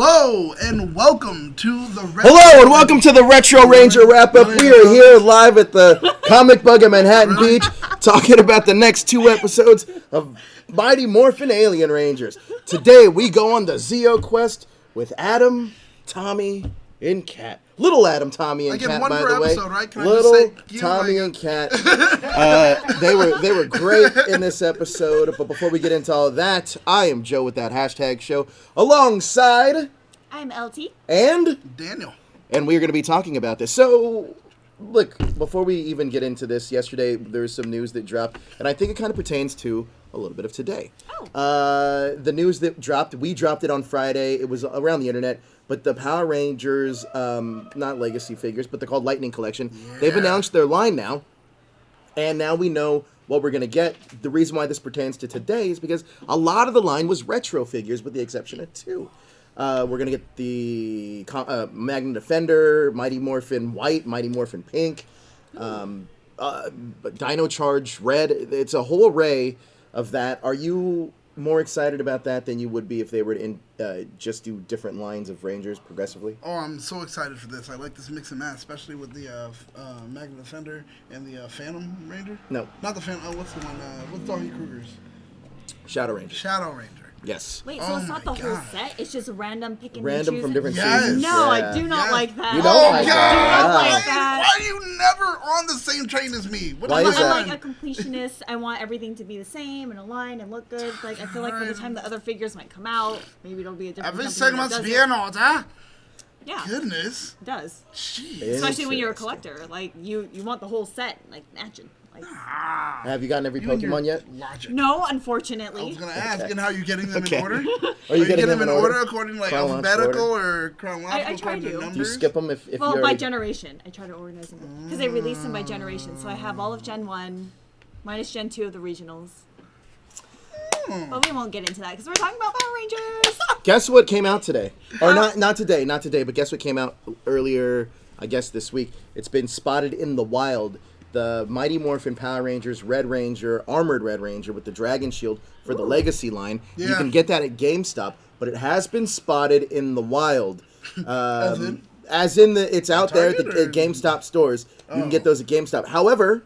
Hello and welcome to the Retro Ranger Wrap-Up. We are here live at the Comic Bug at Manhattan Beach talking about the next 2 episodes of Mighty Morphin Alien Rangers. Today we go on the Zeo quest with Adam, Tommy, and Cat. Little Adam, Tommy, and Cat, by the way. Right? Little Tommy and Cat. They were great in this episode. But before we get into all of that, I am Joe with that hashtag show. Alongside, I'm Elle Tea. And Daniel. And we're going to be talking about this. So, look, before we even get into this, yesterday there was some news that dropped, and I think it kind of pertains to a little bit of today. The news that dropped, we dropped it on Friday. It was around the internet. But the Power Rangers, not legacy figures, but they're called Lightning Collection. Yeah. They've announced their line now. And now we know what we're going to get. The reason why this pertains to today is because a lot of the line was retro figures with the exception of 2. We're going to get the Magna Defender, Mighty Morphin White, Mighty Morphin Pink, Dino Charge Red. It's a whole array of that. Are you more excited about that than you would be if they were to just do different lines of Rangers progressively? Oh, I'm so excited for this. I like this mix and match, especially with the Magna Defender and the Phantom Ranger. No. Not the Phantom. What's the one? What's Doggy Kruger's? Shadow Ranger. Shadow Ranger. Yes. Wait, so it's not the whole set? It's just random picking Random and from choosing? different Yes. seasons. No, Yeah. I do not like that. You don't like I do not like that. Why are you never on the same train as me? Why is that? I'm like a completionist. I want everything to be the same and aligned and look good. Like I feel like by the time the other figures might come out, maybe it'll be a different company that does it. Yeah. Goodness. It does. Jeez. Especially when you're a collector. Like you want the whole set, like matching. Like, have you gotten every Pokemon yet? Logic. no, I unfortunately. was going to ask, and how are you getting them in order? Are you getting them in order according to like alphabetical or chronological I try to. numbers? Do you skip them if Well, you're by generation. I try to organize them because they release them by generation. So I have all of Gen 1 minus Gen 2 of the regionals. But we won't get into that because we're talking about Power Rangers. Guess what came out today? Or not today, but guess what came out earlier, I guess this week. It's been spotted in the wild. The Mighty Morphin Power Rangers Red Ranger, Armored Red Ranger with the Dragon Shield for the Legacy line. Yeah. You can get that at GameStop, but it has been spotted in the wild. As in it's out there at GameStop stores. You can get those at GameStop. However,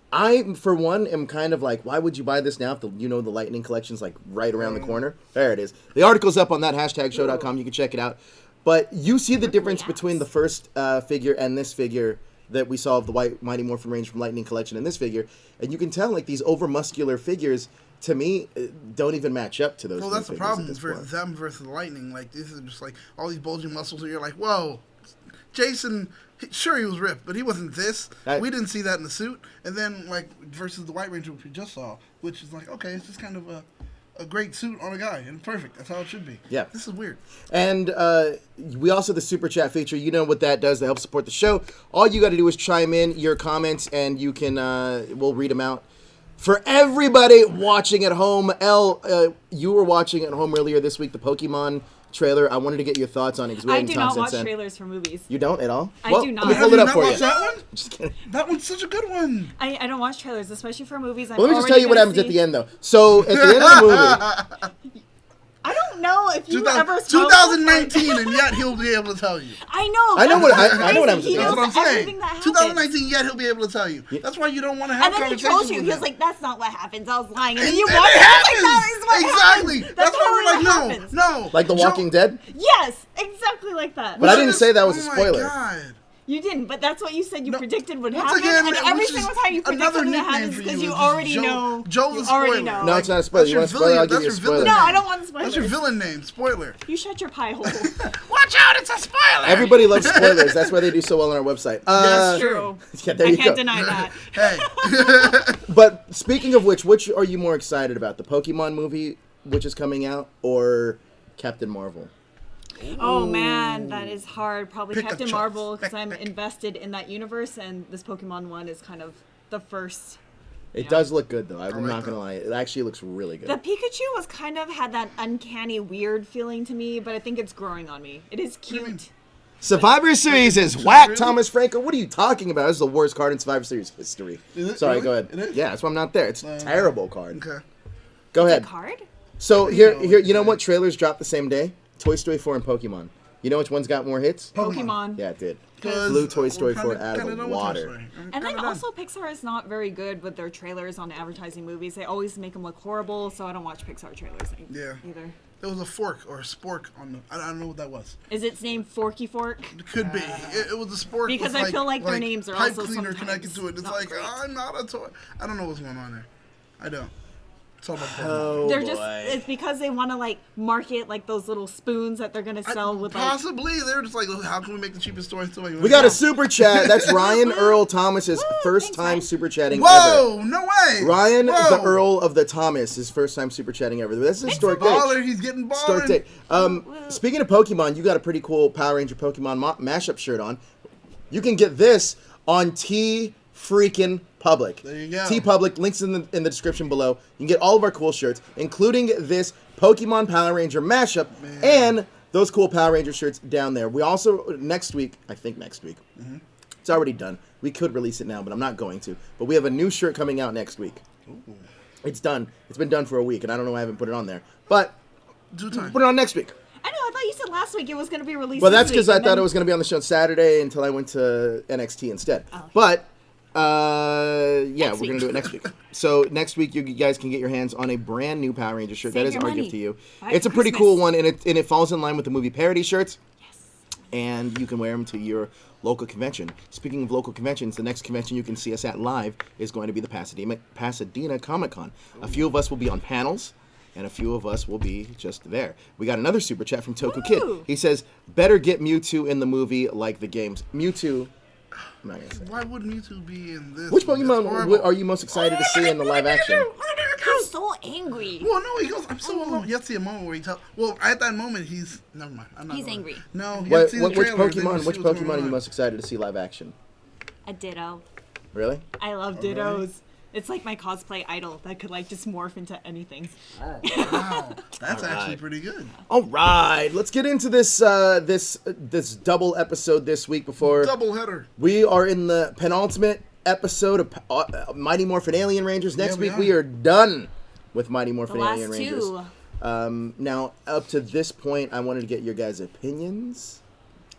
I, for one, am kind of like, why would you buy this now if the Lightning Collection's like right around the corner? There it is. The article's up on that hashtagshow.com. You can check it out. But you see the difference between the first figure and this figure that we saw of the White Mighty Morphin Range from Lightning Collection and this figure. And you can tell, like, these over-muscular figures, to me, don't even match up to those. Well, that's the problem for them versus the Lightning. Like, this is just like all these bulging muscles, and you're like, whoa, Jason, sure he was ripped, but he wasn't this. We didn't see that in the suit. And then, like, versus the White Ranger, which we just saw, which is like, okay, it's just kind of a great suit on a guy, and perfect. That's how it should be. Yeah. This is weird. And we also have the Super Chat feature. You know what that does to help support the show. All you got to do is chime in your comments, and you can we'll read them out. For everybody watching at home, Elle, you were watching at home earlier this week, the Pokemon trailer. I wanted to get your thoughts on it. I do not watch trailers for movies. You don't at all? I do not. Let me hold it up for you. That one? Just kidding. That one's such a good one. I don't watch trailers, especially for movies. Let me just tell you what happens at the end, though. So, at the end of the movie... I don't know if you ever saw 2019, and yet he'll be able to tell you. I know. I know what happens. He That's knows what I'm saying. 2019, yet he'll be able to tell you. That's why you don't want to have conversations with him. And then he told you, he was like, that's not what happens. I was lying. And then you it watch happens. Like, that is what exactly. happens. That's why we're like, no. Like The Walking Dead? Yes, exactly like that. But I didn't say that was a spoiler. Oh, my God. You didn't, but that's what you said you predicted would happen. Again, and every single time you predict something that happens because you already know. Joe the spoiler. No, it's not a spoiler. You want a spoiler? I'll give you a spoiler. No, I don't want a spoiler. That's your villain name, spoiler. You shut your pie hole. Watch out, it's a spoiler. Everybody loves spoilers. That's why they do so well on our website. That's true. Yeah, there you I can't deny that. Hey. But speaking of which are you more excited about? The Pokemon movie, which is coming out, or Captain Marvel? Oh man, that is hard. Probably Pick Captain Marvel because I'm invested in that universe, and this Pokemon one is kind of the first. It does look good though. I'm not gonna lie. It actually looks really good. The Pikachu was kind of had that uncanny, weird feeling to me, but I think it's growing on me. It is cute. Survivor Series is whack, really? Thomas Franco. What are you talking about? This is the worst card in Survivor Series history. Sorry, go ahead. Yeah, that's why I'm not there. It's a terrible card. Okay. Go ahead. Card? So here, you know what trailers dropped the same day? Toy Story 4 and Pokemon. You know which one's got more hits? Pokemon. Yeah, it did. Blew Toy Story 4 out of the water. And then also Pixar is not very good with their trailers on advertising movies. They always make them look horrible, so I don't watch Pixar trailers either. There was a fork or a spork on the. I don't know what that was. Is its name Forky Fork? It could be. It was a spork. Because I feel like their names are pipe also cleaner sometimes connected to it. It's like great. I'm not a toy. I don't know what's going on there. I don't. It's all about Oh, They're boy. just it's because they want to like market like those little spoons that they're gonna sell with like possibly they're just like, how can we make the cheapest toy? We got a super chat. That's Ryan Earl Thomas's first thanks, time Ryan. super chatting Whoa! ever. No way! Ryan, Whoa. the Earl of the Thomas, his first time super chatting ever. That's a historic day. Baller, he's getting Historic balling. day. Speaking of Pokemon, you got a pretty cool Power Ranger Pokemon mashup shirt on. You can get this on freaking Public. There you go. T Public, links in the description below. You can get all of our cool shirts, including this Pokemon Power Ranger mashup and those cool Power Ranger shirts down there. We also next week, it's already done. We could release it now, but I'm not going to. But we have a new shirt coming out next week. Ooh. It's done. It's been done for a week, and I don't know why I haven't put it on there. But Due time. put it on next week. I know. I thought you said last week it was going to be released. Well, that's because because I thought it was going to be on the show on Saturday until I went to NXT instead. Oh, okay. But, yeah, we're going to do it next week. So next week, you guys can get your hands on a brand new Power Ranger shirt. Save That is your our money. gift to you. Buy It's a for pretty Christmas. cool one, and it falls in line with the movie parody shirts. Yes. And you can wear them to your local convention. Speaking of local conventions, the next convention you can see us at live is going to be the Pasadena Comic-Con. A few of us will be on panels, and a few of us will be just there. We got another super chat from Toku Kid. He says, better get Mewtwo in the movie like the games. Mewtwo, I'm not going to say. Why would Mewtwo be in this? Which That's Pokemon horrible. are you most excited to see in the live action? I'm so angry. Well, no, he goes, I'm so alone. You have to see a moment where he tells. Well, at that moment, he's. Never mind. I'm not He's going. angry. No, you have Which to see the trailer, then you see Which what's going Pokemon are you on. most excited to see live action? A Ditto. Really? I love Dittos. It's like my cosplay idol that could like just morph into anything. Oh, wow. That's actually pretty good. All right, let's get into this this double episode this week before Double header. we are in the penultimate episode of Mighty Morphin Alien Rangers. Next we week are. we are done with Mighty The Morphin last Alien Rangers. two. Now, up to this point, I wanted to get your guys' opinions.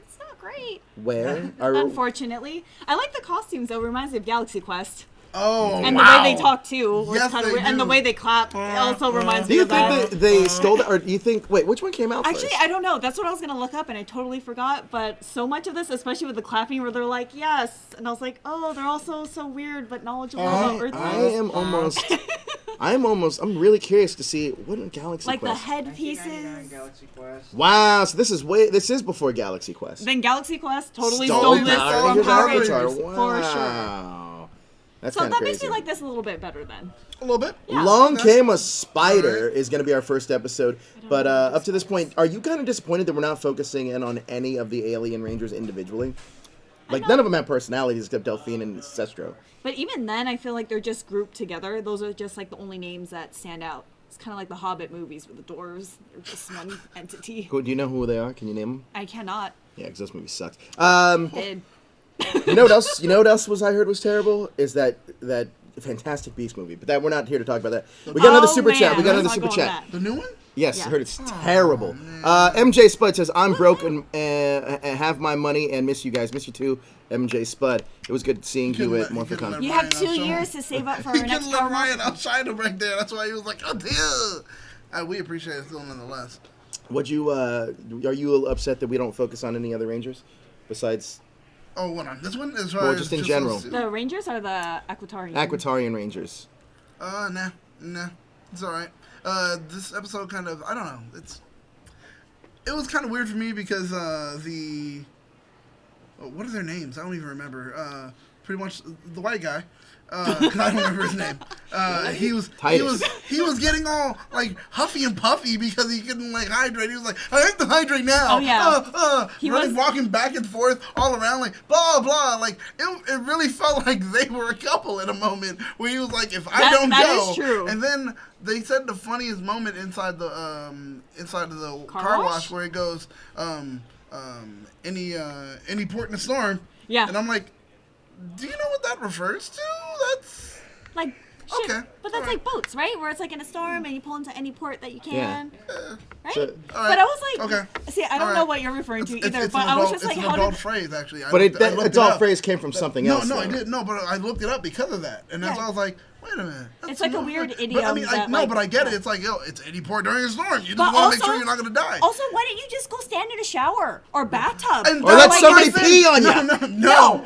It's not great. Where Unfortunately, I like the costumes though. It reminds me of Galaxy Quest. Oh, And wow. the way they talk too, was Yes, kind of they weird. And the do. way they clap also reminds do me you of that. think they stole that, or do you think? Wait, which one came out Actually, first? I don't know. That's what I was gonna look up, and I totally forgot. But so much of this, especially with the clapping, where they're like, "Yes," and I was like, "Oh, they're also so weird but knowledgeable about Earth." I'm really curious to see what in Galaxy Like the Quest. headpieces. Galaxy Quest. Wow, so this is before Galaxy Quest. Then Galaxy Quest totally Stole stole this Power from Rangers Power Avatar. Rangers for sure. Wow. That's So kind that of makes crazy. me like this a little bit better then. A little bit. Yeah. Long Okay. Came a Spider Alright. is going to be our first episode, but know what up to this point, are you kind of disappointed that we're not focusing in on any of the Alien Rangers individually? Like, know. none of them have personalities except Delphine and Sestro. But even then, I feel like they're just grouped together. Those are just like the only names that stand out. It's kind of like the Hobbit movies with the dwarves. They're just one entity. Cool. Do you know who they are? Can you name them? I cannot. Yeah, because this movie sucks. Did. You know what else? You know what else I heard was terrible? Is that Fantastic Beast movie. But that we're not here to talk about that. We got another super chat. We got another let's super not go on chat. that. The new one? Yes, Yeah. I heard it's terrible. MJ Spud says, I'm broken and have my money and miss you guys. Miss you too, MJ Spud. It was good seeing you at MorphiCon. You have 2 years to save up for He our next couldn't let Power Ryan Morphin. outshine him right there. That's why he was like, oh, dear. We appreciate it still nonetheless. Are you upset that we don't focus on any other Rangers besides Oh, what on this one? As Well, just in general. The Rangers or the Aquatarian? Aquatarian Rangers? Nah. It's alright. This episode kind of, I don't know. It was kind of weird for me because what are their names? I don't even remember. Pretty much the white guy. I don't remember his name. He was getting all like huffy and puffy because he couldn't like hydrate. He was like, I have to hydrate now. Oh, yeah. He was walking back and forth all around like blah blah. Like it really felt like they were a couple in a moment where he was like, if I don't that go, is true. and then they said the funniest moment inside the car wash where it goes any port in a storm. Yeah. And I'm like, do you know what that refers to? That's Like, Okay. But that's like boats, right? Where it's like in a storm and you pull into any port that you can. Right? So- But I was like, Okay. see, I don't know what you're referring to either, It's but an I was adult- just like, it's an how adult did... phrase, actually. But that adult phrase came from something else. No, though. I did. No, but I looked it up because of that. And that's why I was like, wait a minute. It's like a weird But I idiom mean, that, but I get it. It's like, yo, it's any port during a storm. You just But want to make also- sure you're not going to die. Also, why don't you just go stand in a shower or bathtub? And Or let that's somebody what I pee said. on you. No.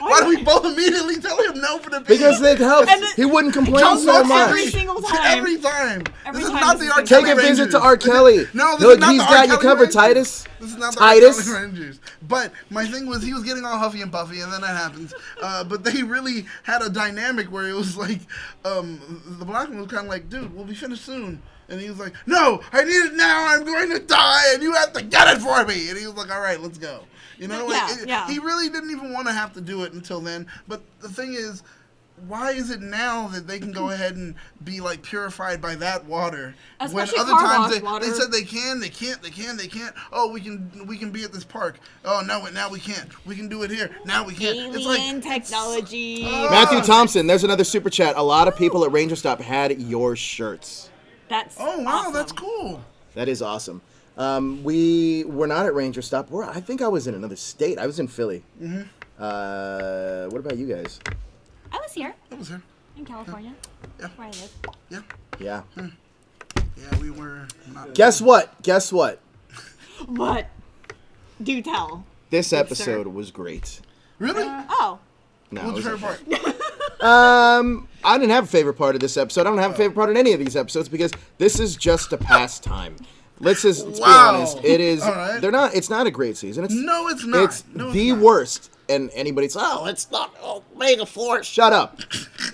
Why do we both immediately tell him no for the pee? Because it helps. And He wouldn't complain Don't so look much. every single time. Every time. Every This is time not this the is R. the Kelly Take a visit Rangers. to R. Kelly. No, this is not He's the got R. you Kelly covered, Rangers. Titus. This is not the Titus. R. Kelly Rangers. But my thing was, he was getting all huffy and puffy, and then that happens. But they really had a dynamic where it was like, the black one was kind of like, dude, we'll be finished soon. And he was like, no, I need it now. I'm going to die, and you have to get it for me. And he was like, all right, let's go. You know, like, he really didn't even want to have to do it until then. But the thing is, why is it now that they can go ahead and be like purified by that water? Especially when other car times wash water. they said they can't. Oh, we can be at this park. Oh no, now we can't. We can do it here. Now we can't. Alien It's like technology. Matthew Thompson, there's another super chat. A lot of people at Ranger Stop had your shirts. That's oh wow, awesome. that's cool. That is awesome. We were not at Ranger Stop. I think I was in another state. I was in Philly. Mm-hmm. What about you guys? I was here I was here. in California, Yeah. where I live. Yeah. Yeah. Yeah, we were not. Guess what? What? Do tell. This Good episode sir. was great. Really? Oh. No, What's it your was favorite part? I didn't have a favorite part of this episode. I don't have a favorite part in any of these episodes because this is just a pastime. Let's be honest. It is. All right. They're not. It's not a great season. No, it's not. It's the worst. And anybody's, it's not Omega Force. Shut up.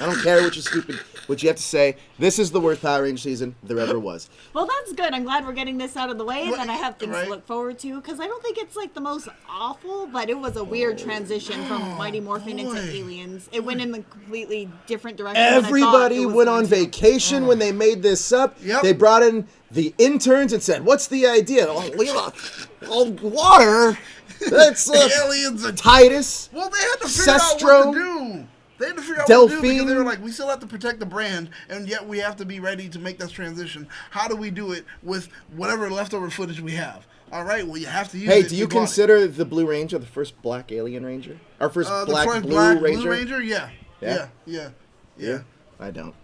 I don't care what you have to say. This is the worst Power Ranger season there ever was. Well, that's good. I'm glad we're getting this out of the way, and then I have things Right. to look forward to, because I don't think it's like the most awful, but it was a weird transition from Mighty Morphin into Aliens. It went in a completely different direction. than I thought Everybody it was went going on to. vacation when they made this up. Yep. They brought in the interns and said, "What's the idea?" Water. That's The aliens are Titus. Well, they had to figure out Sestro, what to do. They had to figure out what to do because they Delphine. were like, we still have to protect the brand, and yet we have to be ready to make this transition. How do we do it with whatever leftover footage we have? All right, well, you have to use it. Hey, do you bought it. consider the Blue Ranger the first black alien ranger? Our first the black first Blue Ranger? Yeah. Yeah? Yeah. I don't.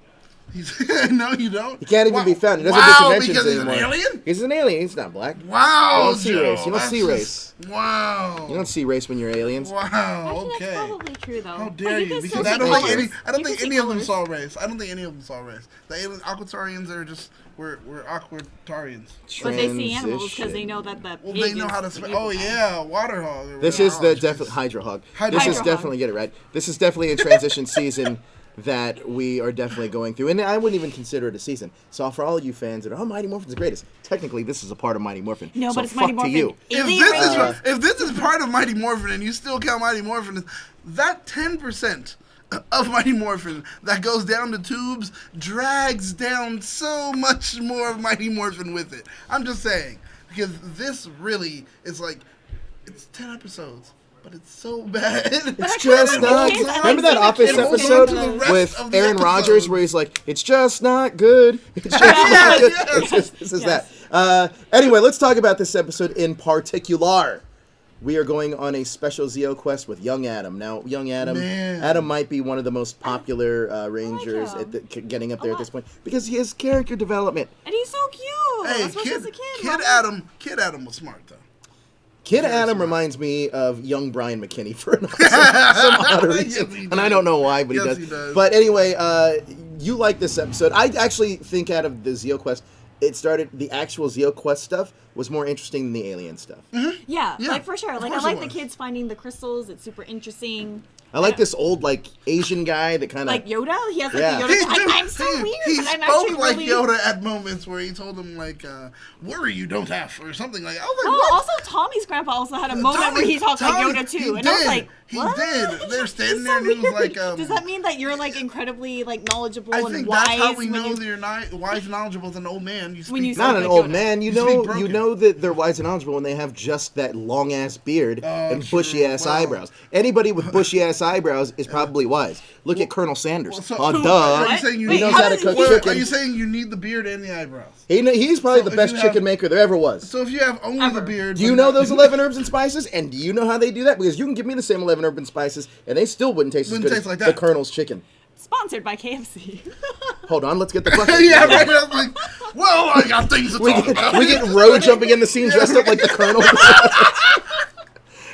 He's no, you don't. He can't even be found. He doesn't wow, do conventions because he's anymore. an alien? He's an alien. He's not black. Wow, You don't see Joe, race. You don't that's see just- race. Wow. You don't see race when you're aliens. Wow. Actually, Okay. that's probably true, though. How But dare you? can Because still I see don't think colors. any. I don't You think can any see of them colors. saw race. I don't think any of them saw race. The alien Aquatarians are just we're Aquatarians. But they see animals because they know that the Well, pig they know is how to. the Oh evil guy. yeah, water hog. This is the definitely Hydra Hog. This is Hog. definitely get it right. This is definitely a transition season that we are definitely going through, and I wouldn't even consider it a season. So for all you fans that are, Mighty Morphin's the greatest. Technically, this is a part of Mighty Morphin. No, so but it's fuck Mighty to Morphin. you. If this is part of Mighty Morphin and you still count Mighty Morphin, that 10% of Mighty Morphin that goes down the tubes drags down so much more of Mighty Morphin with it. I'm just saying, because this really is like, it's 10 episodes. But it's so bad. It's just not. Remember that Office episode with Aaron Rodgers where he's like, "It's just not good. It's just not good." This is that. Anyway, let's talk about this episode in particular. We are going on a special Zeo quest with young Adam. Now, young Adam, Man. Adam might be one of the most popular Rangers getting up there at this point because he has character development. And he's so cute. Hey, especially as a kid. Kid Adam was smart though. Kid Adam reminds me of young Brian McKinney for some odd reason. Yes, he And I don't know why, but Yes, he he does. does. But anyway, you like this episode. I actually think out of the Zeo Quest, the actual Zeo Quest stuff was more interesting than the alien stuff. Yeah, Yeah, like for sure. of Like I course like it the was. kids finding the crystals. It's super interesting. I like this old, Asian guy that kind of... Like Yoda, he has like Yeah. the Yoda. I'm so weird, He but I'm spoke actually like really. Yoda at moments where he told him "Worry you don't have" or something like. I was like, Oh, what? also Tommy's grandpa also had a moment where he talked like Yoda too, and I was like, what? He did. They're standing It's there, so and he was weird. like, Does that mean that you're like incredibly like knowledgeable I and think wise? that's how we when know you- that you're not wise and knowledgeable as an old man. You speak When you Not an like old Yoda. man. You You speak know broken. that they're wise and knowledgeable when they have just that long-ass beard and true. bushy-ass Well- eyebrows. Anybody with bushy-ass ass eyebrows is probably wise. Look at Colonel Sanders. Duh. Are you saying he knows how to cook chicken. Are you saying you need the beard and the eyebrows? He's probably the best chicken maker there ever was. So if you have only the beard... Do you know those 11 herbs and spices? And do you know how they do that? Because you can give me the same 11 herbs and spices, and they still wouldn't taste as good as the Colonel's chicken. Sponsored by KFC. Hold on, let's get the question. Yeah, right. I was like, well, I got things to talk about. We get Roe jumping in the scene dressed up like the Colonel.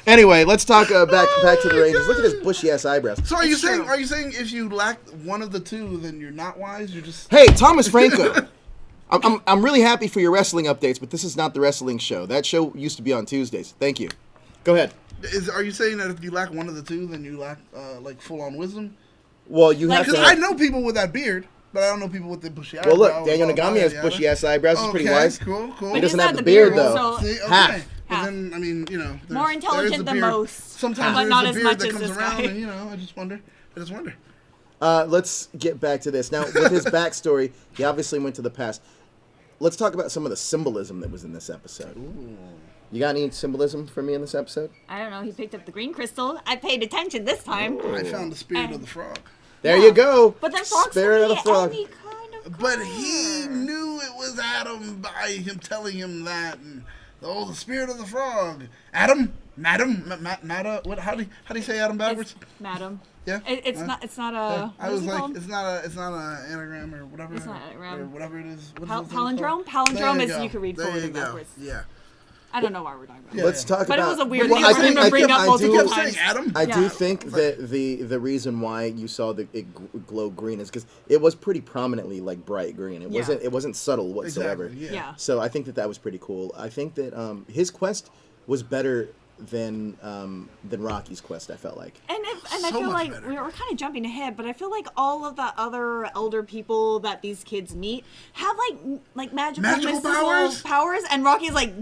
Anyway, let's talk back to the Rangers. Look at his bushy ass eyebrows. So are you saying if you lack one of the two, then you're not wise? You're just... Hey, Thomas Franco. I'm really happy for your wrestling updates, but this is not the wrestling show. That show used to be on Tuesdays. Thank you. Go ahead. Are you saying that if you lack one of the two, then you lack like full on wisdom? Well, you have to. Because I know people with that beard, but I don't know people with the bushy eyebrows. Well, look, Daniel Nagami has bushy ass eyebrows. He's pretty wise. Cool. He doesn't have the beard though. See, okay. Half. But then, I mean, more intelligent than most. Sometimes but there's not a as beard much that as comes this around, guy. and I just wonder. Let's get back to this now. With his backstory, he obviously went to the past. Let's talk about some of the symbolism that was in this episode. Ooh. You got any symbolism for me in this episode? I don't know. He picked up the green crystal. I paid attention this time. I found the spirit of the frog. There you go. But the frog's spirit of the frog. Any kind of but he knew it was Adam by him telling him that. And, the spirit of the frog. Adam? Madam? What? How do you say Adam backwards? It's Madam. Yeah. It's not a. I was like, it's not an anagram or whatever. It's not an anagram. Or whatever it is. Palindrome. Palindrome is you can read forward and backwards. Yeah. I don't know why we're talking about. Let's talk about. But it was a weird thing for him to bring up multiple times. Adam. I do think that the reason why you saw it glow green is because it was pretty prominently like bright green. It wasn't subtle whatsoever. Exactly, yeah. So I think that was pretty cool. I think that his quest was better than Rocky's quest. I felt like. And I feel like we're kind of jumping ahead, but I feel like all of the other elder people that these kids meet have like magical powers, and Rocky's like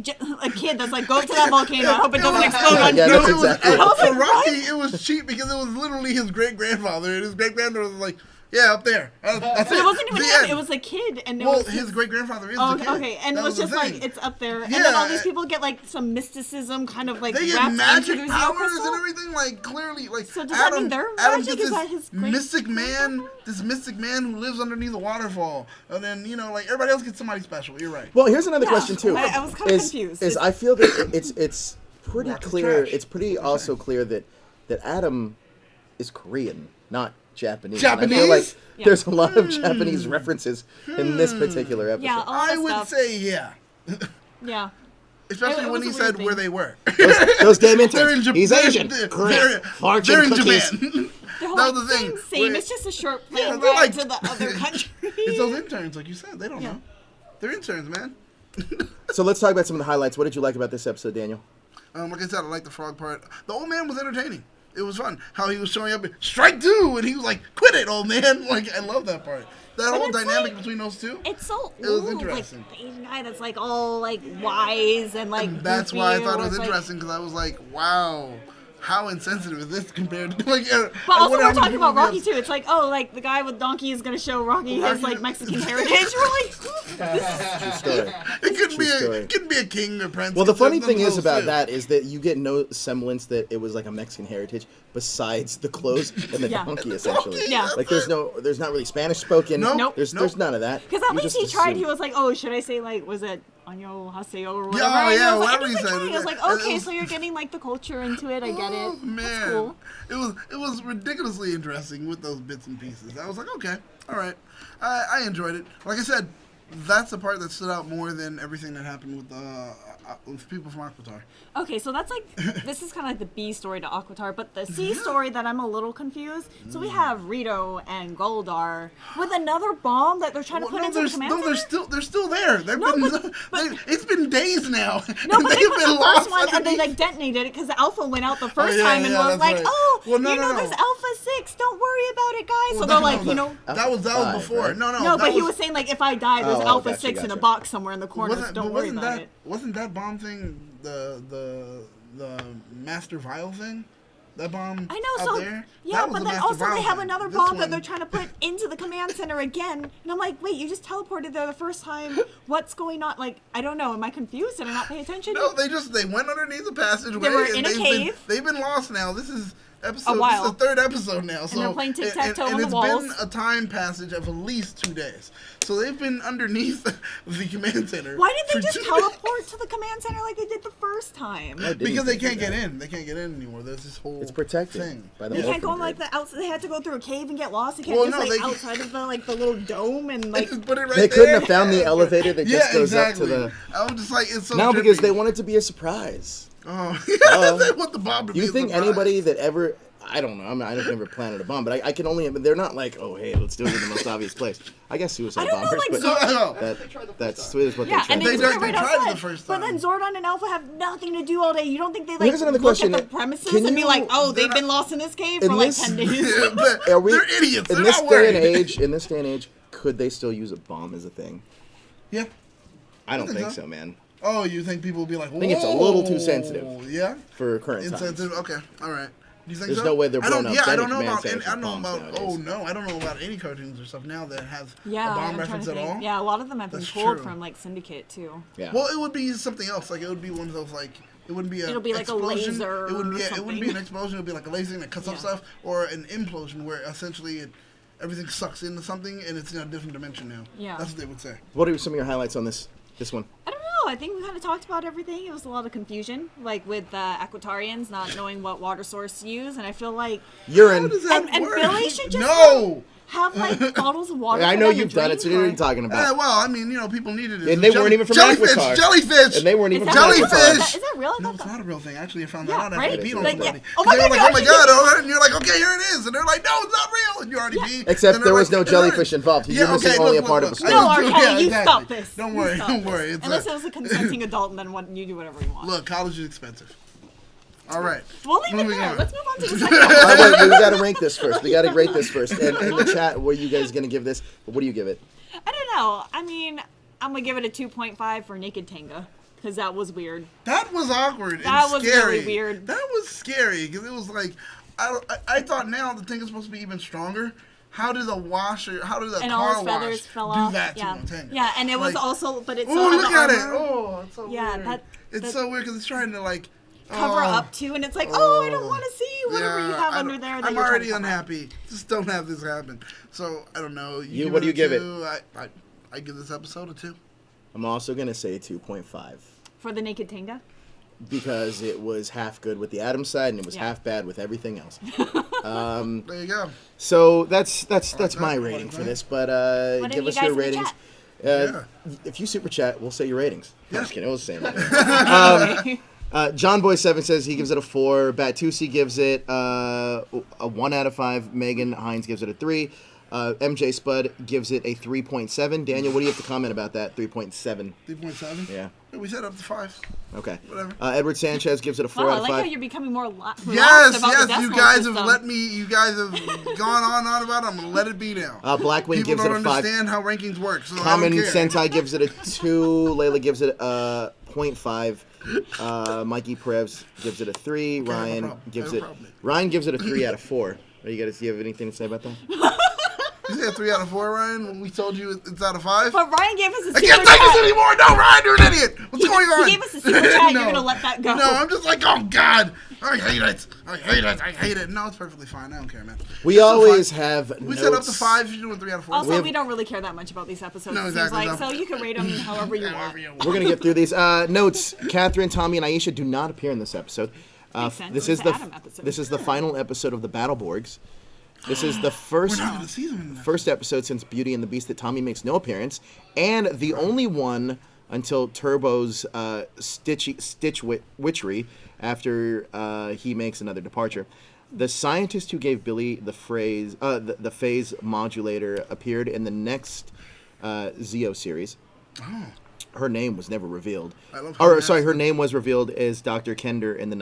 a kid that's like, go up to that volcano, I hope it doesn't explode on you. That's exactly. For Rocky, it was cheap because it was literally his great grandfather, and his great grandfather was like, yeah, up there. That's but it wasn't even him. It was a kid, and his great grandfather is the kid. Okay, and it was just like it's up there, and then all these people get like some mysticism, kind of like they get magic powers and everything. Like clearly, like so does that mean their magic? Is that his mystic man? This mystic man who lives underneath a waterfall, and then like everybody else gets somebody special. You're right. Well, here's another question too. I was kind of confused. Is I feel that it's pretty clear. It's pretty also clear that Adam is Korean, not Japanese. I feel like there's a lot of Japanese references in this particular episode. Yeah, I would say yeah. Yeah. Especially when he said where they were. Those damn interns. He's Asian. They're in Japan. That was the thing. Same. It's just a short plane ride to the other country. It's those interns, like you said. They don't know. They're interns, man. So let's talk about some of the highlights. What did you like about this episode, Daniel? Like I said, I like the frog part. The old man was entertaining. It was fun how he was showing up and strike two, and he was like, "Quit it, old man!" Like I love that part. That whole dynamic between those two. It's so it was interesting. Like the Asian guy that's like all like wise and like. And that's why I thought it was interesting because I was like, "Wow, how insensitive is this compared to like?" But also we're talking about Rocky too. It's like, oh, like the guy with donkey is gonna show Rocky his like Mexican heritage. We're like, true story. It could be a king or prince. Well, the funny thing is about that is that you get no semblance that it was like a Mexican heritage besides the clothes and the donkey, essentially. Yeah. Like there's not really Spanish spoken. Nope. There's none of that. Because at least he tried. He was like, oh, should I say like, was it Año Haseo or whatever? Yeah, whatever he said. I was like, okay, so you're getting like the culture into it. I get it. Man, that's cool. It was ridiculously interesting with those bits and pieces. I was like, okay, all right, I enjoyed it. Like I said, that's the part that stood out more than everything that happened with people from Aquitar. Okay, so that's like, this is kind of like the B story to Aquitar, but the C story that I'm a little confused. So we have Rito and Goldar with another bomb that they're trying to put into the command center? They're still there. It's been days now. No, but they put the first one and they like detonated it because the Alpha went out the first time and was like, there's Alpha 6. Don't worry about it, guys. So they're like, that was before. Right? No, but he was saying like, if I die, there's Alpha 6 in a box somewhere in the corner. Don't worry about it. Wasn't that bomb thing the Master Vial thing? That bomb I know, out so there? Yeah, but then also they have another bomb that they're trying to put into the command center again. And I'm like, wait, you just teleported there the first time. What's going on? Like, I don't know. Am I confused? Did I not pay attention? No, they went underneath the passageway. They were in a cave. They've been lost now. This is episode. A while. This is the 3rd episode now. So they're playing tic-tac-toe on the it's walls. been a time passage of at least 2 days. So they've been underneath the command center. Why didn't they for just 2 days. teleport to the command center like they did the first time? Because they can't get in. They can't get in anymore. There's this whole It's protected thing. by the They can't go orphan on like grid. the outside. They had to go through a cave and get lost. They can't Well, just no, like they- outside of the little dome and like. Just put it right They there. couldn't have found the elevator that just goes exactly. up to the. I'm just like, it's so No, trippy. because they want it to be a surprise. Oh, yeah, they want the bomb to be You a think surprise. anybody that ever? I don't know. I've never planted a bomb, but I can only. They're not like, oh hey, let's do it in the most obvious place. I guess suicide I don't know, bombers, like, but Zordon- that's what Yeah, they and tried. they They took tried- it right they tried it the outside. first But then time. Zordon and Alpha have nothing to do all day. You don't think they like Here's another look question. at the premises Can and be you- like, oh, they've they're been lost in this cave in for like this- 10 days. They're Are we- idiots. In They're this not day and worried. age, could they still use a bomb as a thing? Yeah. I don't think think so. so, man. Oh, you think people will be like, whoa. think it's a little too sensitive. Yeah? For current times. Insensitive. Okay. All right. Do you think There's so? no way they're I don't- blown up Yeah, I any don't know command about. centers I don't with know bombs about. nowadays. Oh no, I don't know about any cartoons or stuff now that have Yeah, a bomb I'm trying reference to at think. all. Yeah, a lot of them have been That's pulled true. from like Syndicate too. Yeah. Well, it would be something else. Like it would be one of those like it wouldn't be a. It'll be like a explosion. laser It wouldn't. or Yeah, it wouldn't be an something. explosion. It would be like a laser thing that cuts up Yeah. stuff, or an implosion where essentially everything sucks into something and it's in a different dimension now. Yeah. That's what they would say. What are some of your highlights on this one? I don't know. I think we kind of talked about everything. It was a lot of confusion, like with the Aquatarians not knowing what water source to use, and I feel like Urine. How does that and work? Billy should just no. have like bottles of water. I for know them to you've done it, drink, so you know what or- you're talking Yeah, about. well, I mean, people needed it. And they weren't even from jellyfish. Aquatar. Jellyfish. And they weren't Is even that from real? Jellyfish! Is that real? I No, thought it's that- not a real thing. Actually, I found Yeah, that out right? after peeing on Like, somebody. yeah. Oh my They were God, like, you oh my actually god, did oh, and you're like, okay, here it is. And they're like, no, it's not real. And you already Yeah. peed. Except And they're there was like- no and they're jellyfish like- involved. You're Yeah, missing okay, only look, a part look, of the look. story. No, R. Yeah, Kelly, you exactly. stop this. Don't You worry, stop don't this. worry. It's Unless it was a consenting adult, and then you do whatever you want. Look, college is expensive. All right. We'll leave it Moving there. on. Let's move on to the second one. Wait, we gotta rank this first. We gotta rate this first. And in the chat, what are you guys gonna give this? What do you give it? I don't know. I mean, I'm gonna give it a 2.5 for Naked Tanga because that was weird. That was awkward That and was scary. really weird. That was scary because it was like, I thought now the thing is supposed to be even stronger. How did the washer, how did the And all car his feathers wash fell do off. that Yeah, to a tank? yeah, and it was Like, also, but it's Oh, still had look the at it! armor. Oh, it's so Yeah, weird. It's that- so weird because it's trying to like Cover oh, up too, and it's like, oh, I don't want to see whatever you have I under don't- there. That I'm you're trying already to cover up. unhappy. Just don't have this happen. So I don't know. What do you give it? 2? I give this episode a 2. I'm also gonna say 2.5 For the Naked Tanga? because it was half good with the Atom side and it was Yeah. half bad with everything else. There you go. So that's my that, rating like for that. this. But What give are us you your guys in the ratings. chat? If you super chat, we'll say your ratings. I'm just kidding. We'll say them. Anyway. John Boy 7 says he gives it a 4. Batusi gives it a 1 out of 5. Megan Hines gives it a 3. MJ Spud gives it a 3.7. Daniel, what do you have to comment about that? 3.7. 3.7. Yeah. We said up to 5. Okay. Whatever. Edward Sanchez gives it a 4 Wow, I out of like 5. how you're becoming more relaxed Yes, about the yes. decimal You guys system. have let me. You guys have gone on about it. I'm gonna let it be now. Blackwing People gives it don't a 5. understand how rankings work. So Common I don't care. Sentai gives it a 2. Layla gives it a 0.5. Mikey Prevs gives it a 3. Okay, I have a Ryan problem. gives I it have a problem. Ryan gives it a 3 out of 4. Are you guys? Do you have anything to say about that? You said 3 out of 4, Ryan. When we told you it's out of 5. But Ryan gave us a I super can't take this chat. anymore. No, Ryan, you're an idiot. What's going on? He gave us a super chat. No. You're gonna let that go. No, I'm just like, oh God, I hate it. I hate it. I hate it. No, it's perfectly fine. I don't care, man. We It's so always fine. have We notes. said up to 5. You're doing 3 out of 4. Also, we don't really care that much about these episodes. No, it exactly, seems like no. so you can rate them however you want. However you want. We're gonna get through these notes. Catherine, Tommy, and Aisha do not appear in this episode. Makes sense. This It's is the the Adam episode. this is the final episode of the Battleborgs. This is the We're first not gonna see them in that. first episode since Beauty and the Beast that Tommy makes no appearance, and the only one until Turbo's Stitch Witchery after he makes another departure. The scientist who gave Billy the phase modulator appeared in the next Zeo series. Oh. Her name was never revealed. I love how Or nasty. sorry, her name was revealed as Dr. Kender in the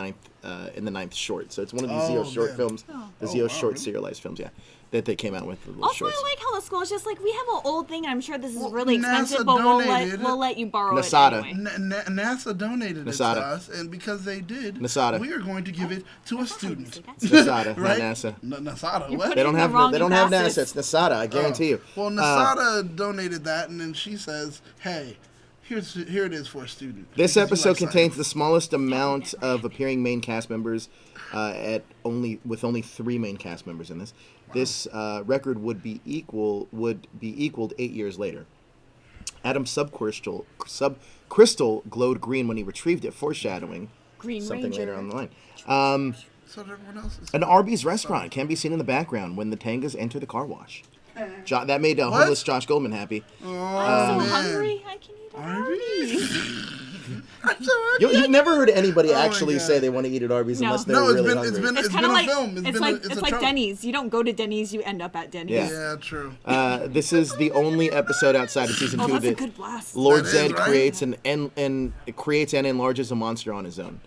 ninth short. So it's one of these Oh, Zeo short man. films, the Oh, Zeo wow, short really? serialized films, yeah, that they came out with the little Also, shorts. I like how the school is just like, we have an old thing, and I'm sure this is Well, really expensive, NASA but donated we'll let you borrow Nasada. it anyway. NASA donated it to Nasada. us, and because they did, Nasada. we are going to give it to a student. Nasada, Right? not NASA. Nasada, You what? put They it don't in have the wrong they don't have emphasis. NASA. It's Nasada. I guarantee you. Well, Nasada donated that, and then she says, "Hey, Here it is for a student. This episode contains the smallest amount of appearing main cast members, with only 3 main cast members in this. Wow. This record would be equaled 8 years later. Adam's Sub-Crystal glowed green when he retrieved it, foreshadowing Green something Ranger. later on the line. So everyone else is An Arby's restaurant can be seen in the background when the Tangas enter the car wash. That made homeless Josh Goldman happy. I'm so hungry. I can eat Arby's. I'm so hungry. You've never heard anybody actually say they want to eat at Arby's unless they're really hungry. It's kind been of a film. It's like Denny's. You don't go to Denny's, you end up at Denny's. Yeah, true. This is the only episode outside of season 2 that's a that good blast. Lord That Zed is, right? creates and enlarges a monster on his own.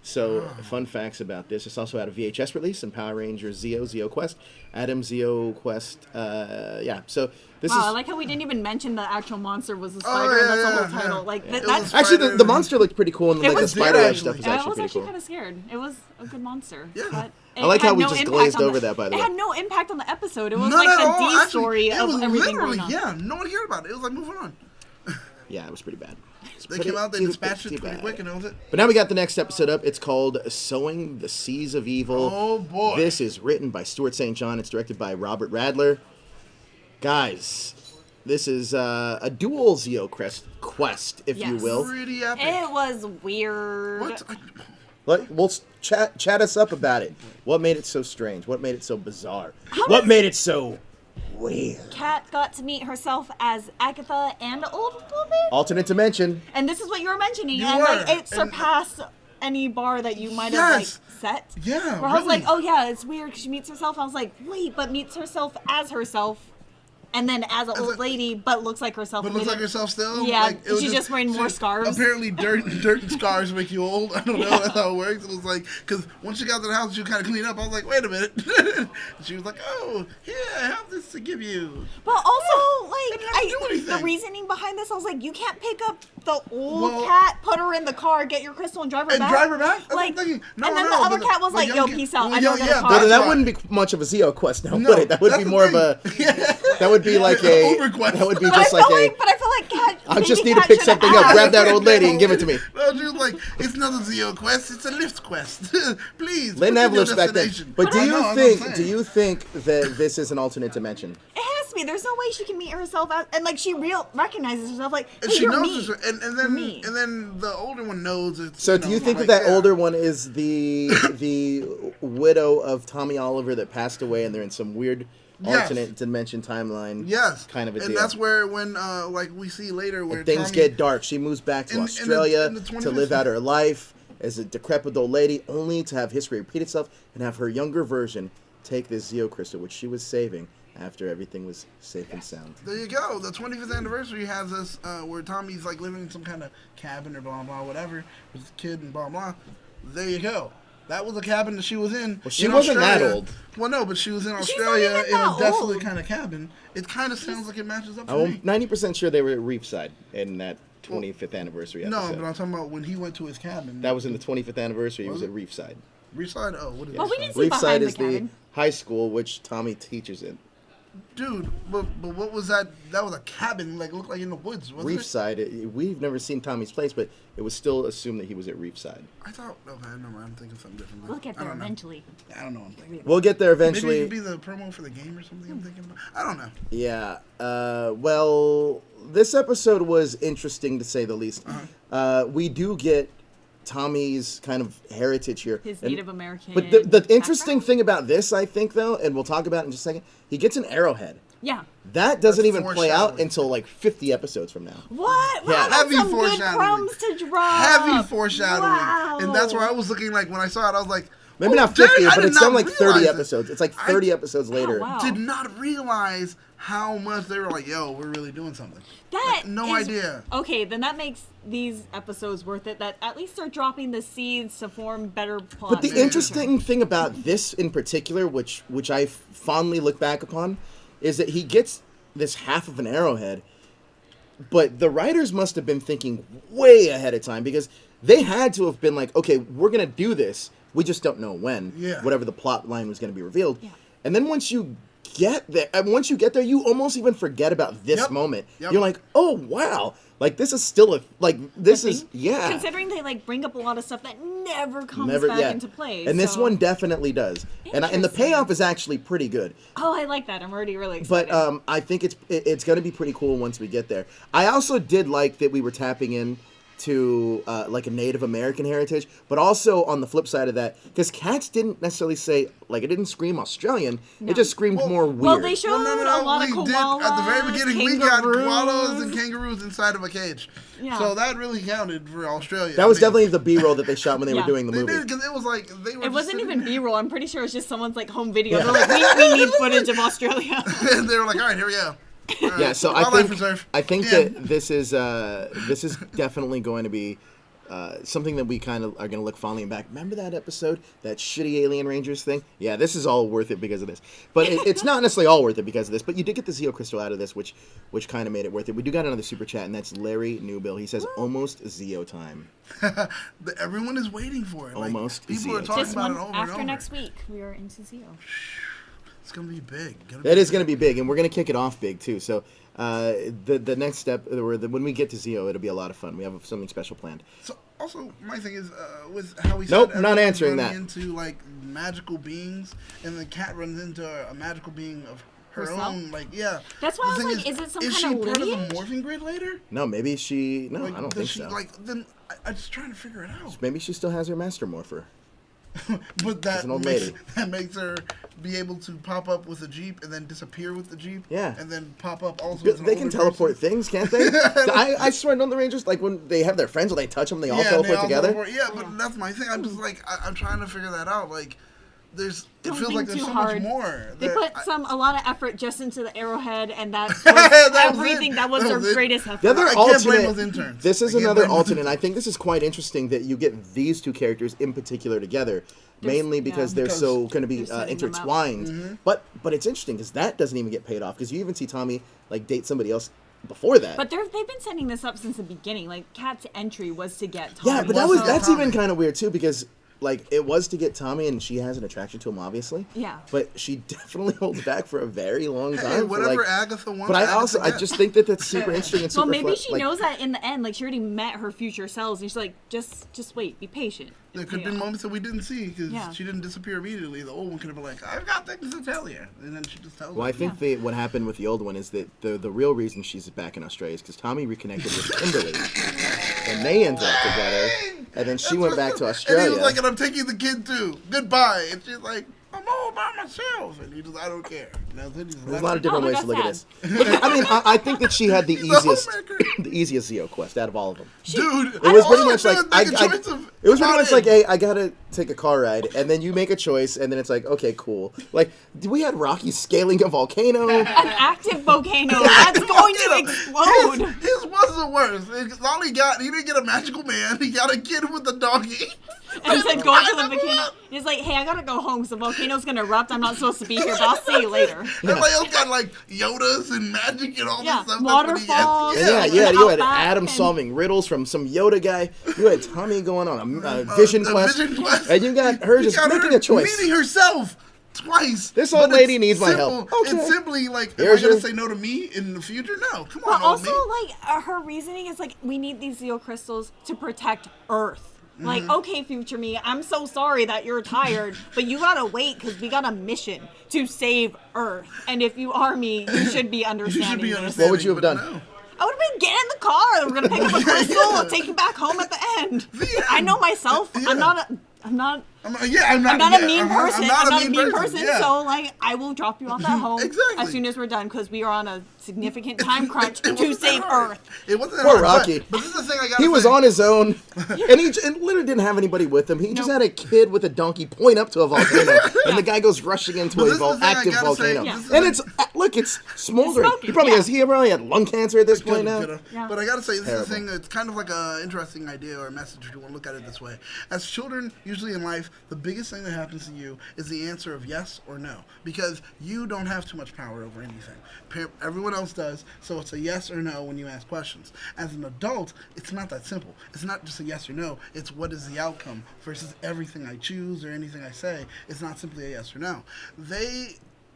So, fun facts about this. It's also had a VHS release and Power Rangers Zeo Quest, Adam Zeo Quest. So this is. I like how we didn't even mention the actual monster was the spider. And that's the whole title. Like that's Actually, the monster looked pretty cool, and the spider stuff was I actually was pretty actually cool. kind of scared. It was a good monster. Yeah. But I like how we no just impact glazed on over that, by the way. It had no impact on the episode. It was None like at the all. D Actually, story it of was everything literally, going on. Yeah, no one cared about it. It was like moving on. Yeah, it was pretty bad. They came out, they dispatched it pretty quick, and that was it. But now we got the next episode up. It's called Sowing the Seas of Evil. Oh, boy. This is written by Stuart St. John. It's directed by Robert Radler. Guys, this is a dual Zeo quest, if you will. Pretty epic. It was weird. We'll chat us up about it. What made it so strange? What made it so bizarre? What made it so weird? Kat got to meet herself as Agatha and Old Woman. Alternate dimension. And this is what you were mentioning. You and were. like it surpassed any bar that you might have like set. Yeah, Where I was like, really. oh yeah, it's weird because she meets herself. I was like, wait, but meets herself as herself. And then as an old lady, but looks like herself. But looks like herself still? Yeah, Like, it was she's just wearing more scars. Apparently, dirt and scars make you old. I don't know. That's how it works. It was like, because once she got to the house, she was kind of clean up. I was like, wait a minute. She was like, oh, here, I have this to give you. But also, like, didn't have to do anything. the reasoning behind this, I was like, you can't pick up the old cat, put her in the car, get your crystal, and drive her back. And drive her back? That's Like, what I'm thinking. No, and then no, the other but cat was but like, young yo, kid- peace out. well, I know yeah, that that's That why. wouldn't be much of a Zeo quest now, No, would it? That would that's be the more thing. of a... That would be like a... Uber quest. That would be But I just feel like like, a... but I feel like cat. I just maybe need to Cat pick should've something up. asked. Grab that old lady and give it to me. No, she was like, it's not a Zeo quest, it's a lift quest. Please. They didn't have lifts back then. destination. But I know, that's what I'm do you think that this is an alternate dimension? It has to be. There's no way she can meet herself out, and like she recognizes herself. Like, And hey, she you're knows me. this, and You're me. then the older one knows it's. So do you think like, that yeah. older one is the widow of Tommy Oliver that passed away, and they're in some weird alternate dimension timeline? Yes, kind of a and deal. that's where when like we see later where And things Tommy, get dark. She moves back to Australia in the to live out her life as a decrepit old lady, only to have history repeat itself and have her younger version take this Zeo Crystal, which she was saving after everything was safe and sound. There you go. The 25th anniversary has us where Tommy's like living in some kind of cabin or blah blah whatever with his kid and blah blah. There you go. That was the cabin that she was in. Well, she wasn't Australia. that old. Well, no, but she was in She's Australia not even in a that desolate old. kind of cabin. It kind of sounds like it matches up to I'm me. 90% sure they were at Reefside in that 25th anniversary episode. No, but I'm talking about when he went to his cabin. That was in the 25th anniversary. He was Was at Reefside. Reefside? Oh, what is Well, that? we didn't see Reefside behind is the cabin. the high school which Tommy teaches in. Dude, but what was that? That was a cabin, like looked like in the woods, wasn't it? Reefside. We've never seen Tommy's place, but it was still assumed that he was at Reefside. I thought. Okay, no, I'm thinking something different. We'll get I there don't know. eventually. I don't know. What I'm thinking. We'll get there Maybe it eventually. could be the promo for the game or something. I'm thinking about. I don't know. Yeah. Well, this episode was interesting to say the least. We do get Tommy's kind of heritage here. His And- Native American. But the interesting background? thing about this, I think, though, and we'll talk about it in just a second, he gets an arrowhead. Yeah. That doesn't That's even play out foreshadowing. until like 50 episodes from now. What? Yeah. Wow, that's Heavy some good foreshadowing. crumbs to drop. Heavy foreshadowing, Wow. and that's where I was looking. Like when I saw it, I was like, Maybe oh, not 50, dang, I but did it's done not like 30 realize it. episodes. It's like 30 episodes later. wow. Did not realize how much they were like, yo, we're really doing something. That Like, no is- idea. Okay, then that makes these episodes worth it. That at least they're dropping the seeds to form better plots. But the interesting thing about this in particular, which I fondly look back upon, is that he gets this half of an arrowhead, but the writers must have been thinking way ahead of time because they had to have been like, okay, we're going to do this. We just don't know when. Yeah. Whatever the plot line was going to be revealed. Yeah. And then once you get there, and once you get there, you almost even forget about this moment. You're like, oh wow, like this is still this is Considering they like bring up a lot of stuff that never comes back into play, and this one definitely does, and the payoff is actually pretty good. Oh, I like that. I'm already really excited. But I think it's going to be pretty cool once we get there. I also did like that we were tapping in to like a Native American heritage, but also on the flip side of that, because Cats didn't necessarily say, like, it didn't scream Australian, it just screamed more weird. Well, they showed a lot of koalas, at the very beginning, we got koalas and kangaroos inside of a cage. Yeah. So that really counted for Australia. That was definitely the B-roll that they shot when they were doing the movie. They did, because it was like, they were It wasn't even B-roll. I'm pretty sure it was just someone's, like, home video. They're like, we need footage of Australia. And they were like, all right, here we go. Right. Yeah, so I think that this is definitely going to be something that we kind of are going to look fondly back. Remember that episode, that shitty Alien Rangers thing? Yeah, this is all worth it because of this. But it's not necessarily all worth it because of this. But you did get the Zeo Crystal out of this, which kind of made it worth it. We do got another super chat, and that's Larry Newbill. He says, almost Zeo time. Everyone is waiting for it. Almost people Zeo are talking just about one it over after and over. next week, we are into Zeo. It's going to be big. That is going to be big, and we're going to kick it off big, too. So the next step, when we get to Zeo, it'll be a lot of fun. We have something special planned. So, also, my thing is, with how we Nope, not answering that. Into, like, magical beings, and the cat runs into a magical being of her herself? Own, like, yeah. That's why I was like, is it some kind of Is she part lineage? of the morphing grid later? No, maybe she... No, Like, I don't think she, so. Like, then, I'm just trying to figure it out. Maybe she still has her Master Morpher. But that an old makes, lady. that makes her be able to pop up with a Jeep and then disappear with the Jeep. Yeah. And then pop up also as an They can older teleport person. things, can't they? I swear, don't the Rangers, like, when they have their friends, when they touch them, they all teleport together? Yeah, but that's my thing. I'm just like, I'm trying to figure that out. Like, it feels like there's so hard. much more. They put a lot of effort just into the arrowhead, and that was That was everything. it. That was That their was it. greatest effort. The other I can't blame alternate, those interns. this is I can't another blame those alternate. I think this is quite interesting that you get these two characters in particular together, mainly because they're so going to be intertwined. But it's interesting because that doesn't even get paid off because you even see Tommy like date somebody else before that. But they've been setting this up since the beginning. Like, Kat's entry was to get Tommy. Yeah, but that's even kind of weird too because like it was to get Tommy and she has an attraction to him obviously. Yeah. But she definitely holds back for a very long time. Hey, whatever Agatha wants. But I just think that that's super interesting and super Well, maybe fun. she knows that in the end, like she already met her future selves, and she's like, just wait, be patient. There could have been moments that we didn't see because she didn't disappear immediately. The old one could have been like, I've got things to tell you. And then she just tells Well, I think what happened with the old one is that the real reason she's back in Australia is because Tommy reconnected with Kimberly. And they ended up together. And then she went back to Australia. And he was like, and I'm taking the kid too. Goodbye. And she's like, I'm all by myself. And he just, I don't care. There's a lot of different ways to look at this. But, I mean, I think that she had the easiest Zeo quest out of all of them. Dude, it was pretty much like, hey, I gotta take a car ride, and then you make a choice, and then it's like, okay, cool. Like, we had Rocky scaling a volcano. An active volcano that's going to explode. His was the worst. All he didn't get a magical man. He got a kid with a donkey. And he said, going to the volcano. He's like, hey, I gotta go home because the volcano's gonna erupt. I'm not supposed to be here, but I'll see you later. Everybody else got like Yodas and magic and all this stuff. Waterfalls. You had Adam solving riddles from some Yoda guy. You had Tommy going on a vision quest. And you got her just making a choice. Meeting herself twice. This old lady needs my help. Okay. It's simply like, am I going to say no to me in the future? No. Come on, old me. Like, her reasoning is like, we need these Zeo Crystals to protect Earth. Like, okay, future me, I'm so sorry that you're tired, but you gotta wait because we got a mission to save Earth. And if you are me, you should be understanding this. What would you have done? No. I would have been get in the car. We're gonna pick up a crystal and take you back home at the end. I know myself. I'm not a mean person. I'm not a mean person. So like, I will drop you off at home as soon as we're done because we are on a significant time crunch to save Earth. It wasn't Poor Rocky. But this is the thing I got. He was on his own, and he literally didn't have anybody with him. He just had a kid with a donkey point up to a volcano, and the guy goes rushing into an active volcano. And it's smoldering. He probably had lung cancer at this point now. But I gotta say, this is the thing. It's kind of like an interesting idea or a message if you want to look at it this way. As children, usually in life, the biggest thing that happens to you is the answer of yes or no, because you don't have too much power over anything. Everyone else does, so it's a yes or no when you ask questions. As an adult, it's not that simple. It's not just a yes or no. It's what is the outcome versus everything I choose or anything I say. It's not simply a yes or no.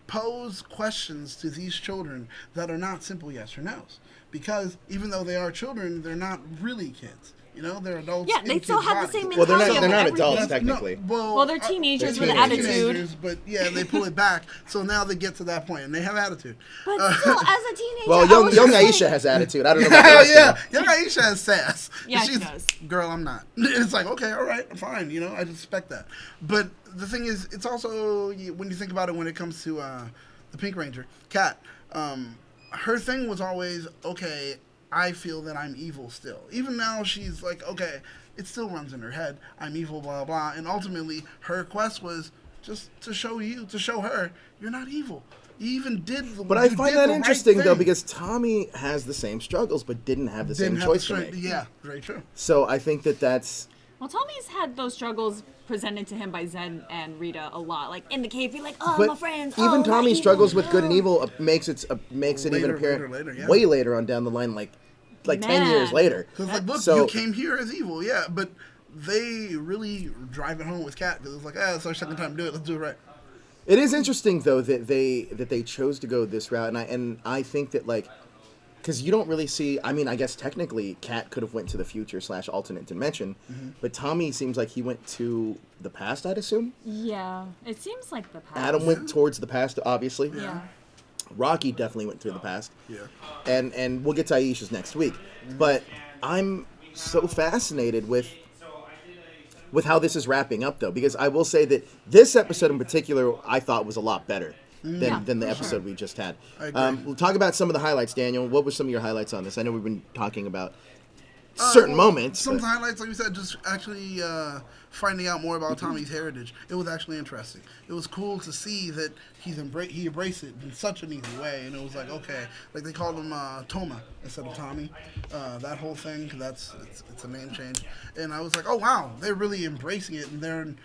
pose questions to these children that are not simple yes or no's. Because even though they are children, they're not really kids. You know, they're adults. Yeah, they still have the same Well, mentality. they're not everything. adults technically. Well, they're teenagers they're with teenagers. attitude. But yeah, they pull it back. So now they get to that point, and they have attitude. But still, as a teenager, Well, young Aisha has attitude. I don't know about Yeah, the rest of yeah. them. Young Aisha has sass. Yeah, She's, she does. Girl, I'm not. It's like, okay, all right, fine. You know, I just expect that. But the thing is, it's also, when you think about it when it comes to the Pink Ranger, Kat, her thing was always, okay, I feel that I'm evil still. Even now, she's like, okay, it still runs in her head. I'm evil, blah, blah. And ultimately, her quest was just to show her, you're not evil. You even did the But I find that interesting, right though, thing. because Tommy has the same struggles, but didn't have the same choice to make. Yeah, very true. So I think that's... Well, Tommy's had those struggles presented to him by Zen and Rita a lot. Like in the cave, you're like, "Oh, But my friends." even oh, Tommy my struggles evil, with good and no. evil. Makes it even apparent later, yeah. way later on down the line, like 10 years Man. later. Because like, look, So- you came here as evil, yeah, but they really drive it home with Kat because it's like, it's our second time to do it. Let's do it right. It is interesting though that they chose to go this route, and I think that like, because you don't really see. I mean, I guess technically, Kat could have went to the future / alternate dimension, but Tommy seems like he went to the past. I'd assume. Yeah, it seems like the past. Adam went towards the past, obviously. Yeah. Rocky definitely went through the past. Yeah. And we'll get to Aisha's next week. But I'm so fascinated with how this is wrapping up, though, because I will say that this episode in particular I thought was a lot better than the episode we just had. I agree. We'll talk about some of the highlights, Daniel. What were some of your highlights on this? I know we've been talking about certain moments. Some but- highlights, like you said, just actually finding out more about Tommy's heritage. It was actually interesting. It was cool to see that he embraced it in such an easy way, and it was like, okay, like they called him Toma instead of Tommy. That whole thing, it's a name change, and I was like, oh wow, they're really embracing it, and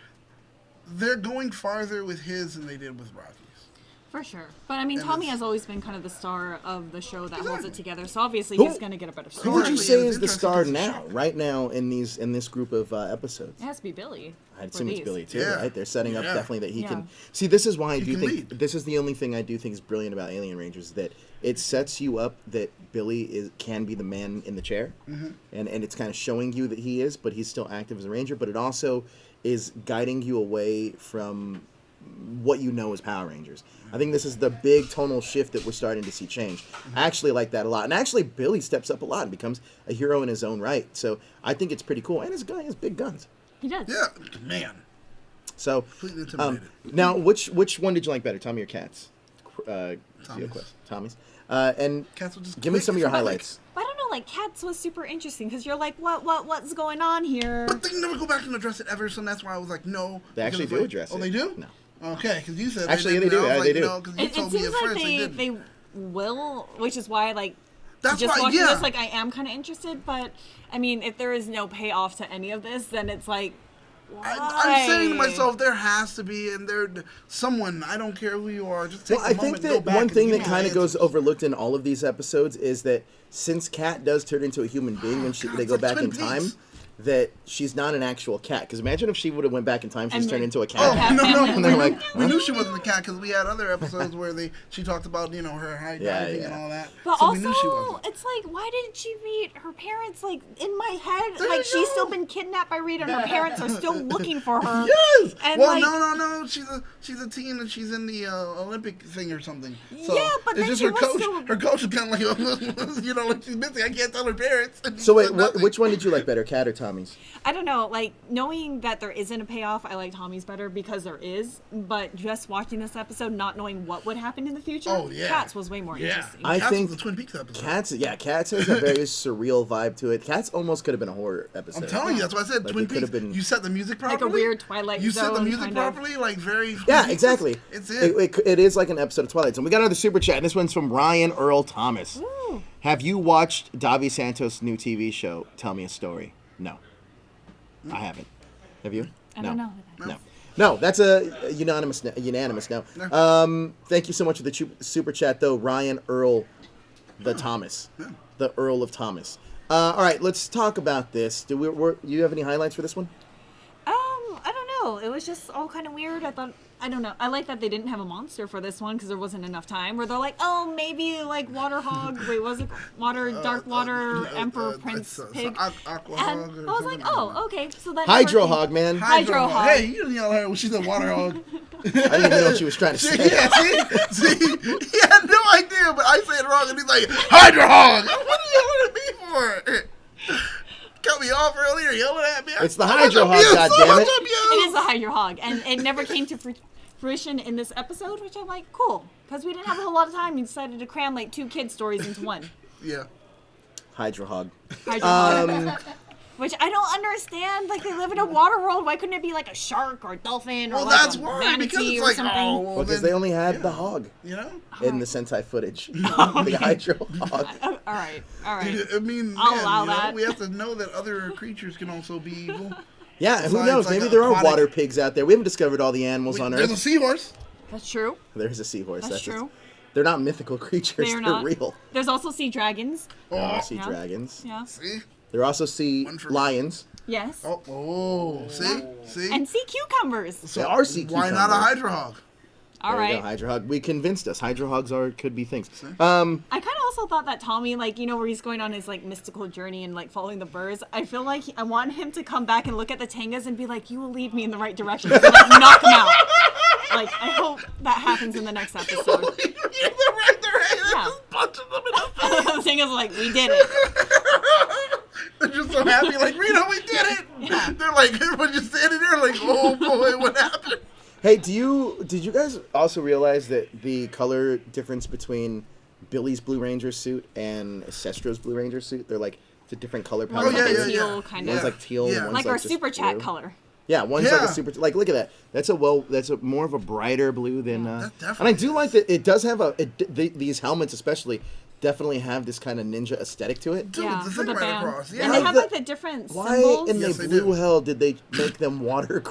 they're going farther with his than they did with Rocky's. For sure. But I mean, And Tommy it's- has always been kind of the star of the show that holds Exactly. it together. So obviously Who- he's going to get a better Who story. would you Exactly, say and is the it's star interesting 'cause now, it's right now in this group of episodes? It has to be Billy. I'd for assume it's these. Billy too, Yeah. right? They're setting up Yeah. definitely that he Yeah. can see. This is why I do can think lead. this is the only thing I do think is brilliant about Alien Rangers, that it sets you up that Billy can be the man in the chair, and it's kind of showing you that he is, but he's still active as a ranger. But it also is guiding you away from what you know as Power Rangers. I think this is the big tonal shift that we're starting to see change. I actually like that a lot, and actually Billy steps up a lot and becomes a hero in his own right. So I think it's pretty cool, and his guy has big guns. He does. Yeah, man, So, completely intimidated. now, which one did you like better, Tommy or Kat's? Tommy's. Tommy's. And Cats were just give me quick some of your and quick. highlights. But I don't know, like Cats was super interesting because you're like, what's going on here? But they never go back and address it ever, so that's why I was like, no. They actually because do it's like, address it. Oh, they do? No. Okay, because you said Actually, they they do. didn't. I was They like, do. No, because you It told me seems at like first they didn't. they will, which is why like That's just why, watching yeah. this, like I am kind of interested. But I mean, if there is no payoff to any of this, then it's like, why? I'm saying to myself, there has to be, and there, someone, I don't care who you are, just take Well, a I moment think and go that back one and thing give that me kind of the goes answers. overlooked in all of these episodes is that since Kat does turn into a human being when God, they it's go like back Twin in time, Peaks. that she's not an actual cat. Because imagine if she would have went back in time, she's And turned they- into a Oh, cat. no, And they're like, we huh? knew she wasn't a cat because we had other episodes where she talked about, her height Yeah, and yeah. all that. But so also, we knew she wasn't. it's like, why didn't she meet her parents? Like in my head, There like you she's go. still been kidnapped by Rita, and her parents are still looking for her. Yes. And Well, like, no. She's a teen and she's in the Olympic thing or something. So Yeah, but it's then just she her was coach. still- Her coach is kind of like, like she's missing. I can't tell her parents. And So she wait, said nothing. which one did you like better, Kat or Tommy's? I don't know, like knowing that there isn't a payoff, I like Tommy's better because there is. But just watching this episode, not knowing what would happen in the future, Oh, yeah. Cats was way more interesting. I Cats think was the Twin Peaks episode. Cats has a very surreal vibe to it. Cats almost could have been a horror episode. I'm telling you, that's why I said Like, Twin it could Peaks. have been- You set the music properly. Like a weird Twilight You set the Zone music kind of. properly, like very. Yeah, exactly. It's it. It is like an episode of Twilight Zone. We got another super chat. And this one's from Ryan Earl Thomas. Ooh. Have you watched Davi Santos' new TV show, Tell Me a Story? No. I haven't. Have you? I don't know. No, that's a unanimous no. No. Thank you so much for the super chat, though, Ryan Earl, the Thomas, the Earl of Thomas. All right, let's talk about this. You have any highlights for this one? I don't know. It was just all kind of weird. I thought I don't know. I like that they didn't have a monster for this one because there wasn't enough time. Where they're like, oh, maybe like Water Hog. Wait, was it Dark Water Emperor Prince Pig? Aqua And Hog. I was like, oh, okay. So that Hydro Hog, man. Hydro Hog. Hey, you didn't yell at her when she said Water Hog. I didn't even know what she was trying to say. Yeah, see, he had no idea, but I said it wrong, and he's like, Hydro Hog! What are you yelling at me for? Cut me off earlier, yelling at me. It's the Hydro Hog, goddammit. It is the Hydro Hog, and it never came to fruition in this episode, which I'm like, cool. Because we didn't have a whole lot of time, we decided to cram like 2 kid stories into one. Yeah. Hydro Hog. Hydro Hog. Which I don't understand. Like, they live in a water world. Why couldn't it be like a shark or a dolphin or like a manatee or something? Well, because they only had the hog, you know, in the Sentai footage. The Hydro Hog. All right. I mean, I'll allow that. We have to know that other creatures can also be evil. Yeah, who knows? Like maybe there are water pigs out there. We haven't discovered all the animals on Earth. There's a seahorse. That's true. There's a seahorse. That's true. They're not mythical creatures. They're not real. There's also sea dragons. Sea dragons. Yeah. See? There are also sea lions. Yes. See? And sea cucumbers. So there are sea cucumbers. Why not a Hydro Hog? All right. Go, Hydro Hog. We convinced us. Hydro Hogs could be things. I kind of also thought that Tommy, like, you know, where he's going on his, like, mystical journey and, like, following the birds, I feel like I want him to come back and look at the Tangas and be like, you will lead me in the right direction. And, like, knock him out. Like, I hope that happens in the next episode. They're right there. Yeah. Just punching them in the face. The Tangas are like, we did it. They're just so happy, like, Reno, we did it. Yeah. They're like, everyone just standing there like, oh, boy, what happened? Hey, did you guys also realize that the color difference between Billy's Blue Ranger suit and Sestro's Blue Ranger suit, they're like, it's a different color palette. One's like a teal kind of. One's like teal, and one's like our super chat blue. color. Yeah, one's like a super, like, look at that. That's a more of a brighter blue than, and I do like that it does have these helmets especially definitely have this kind of ninja aesthetic to it. Dude, yeah, the thing right band. across. Yeah. And they have like the different why symbols. Why in the blue hell did they make them water?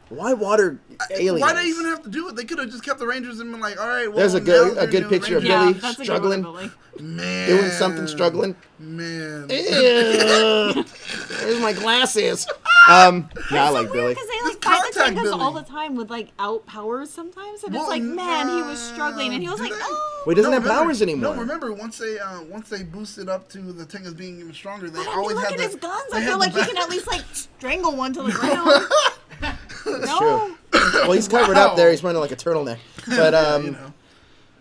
Why water aliens? Why did they even have to do it? They could have just kept the Rangers and been like, all right, well, there's a good picture of Billy struggling. Man. Doing something, struggling. Man. There's my glasses. Yeah, I like Billy. Because they like fight the Tangas all the time with like out powers sometimes, and it's like, man, he was struggling, and he was like, oh. Well, he doesn't have powers anymore. No, remember once they boosted up to the Tangas being even stronger, they but always look had at his guns. I feel like he can at least like strangle one to the ground. That's true. Well, he's covered up there. He's wearing like a turtleneck. But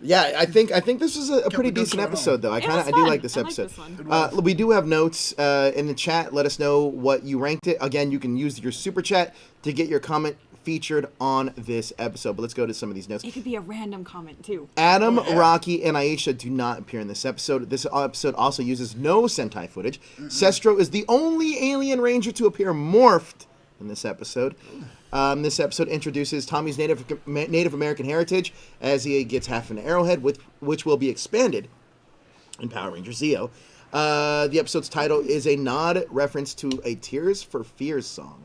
yeah, I think this is a pretty decent episode, though. I do like this episode. We do have notes in the chat. Let us know what you ranked it. Again, you can use your super chat to get your comment featured on this episode. But let's go to some of these notes. It could be a random comment too. Adam, Rocky, and Aisha do not appear in this episode. This episode also uses no Sentai footage. Sestro is the only alien ranger to appear morphed in this episode. This episode introduces Tommy's Native American heritage as he gets half an arrowhead, which will be expanded in Power Rangers Zeo. The episode's title is a nod reference to a Tears for Fears song.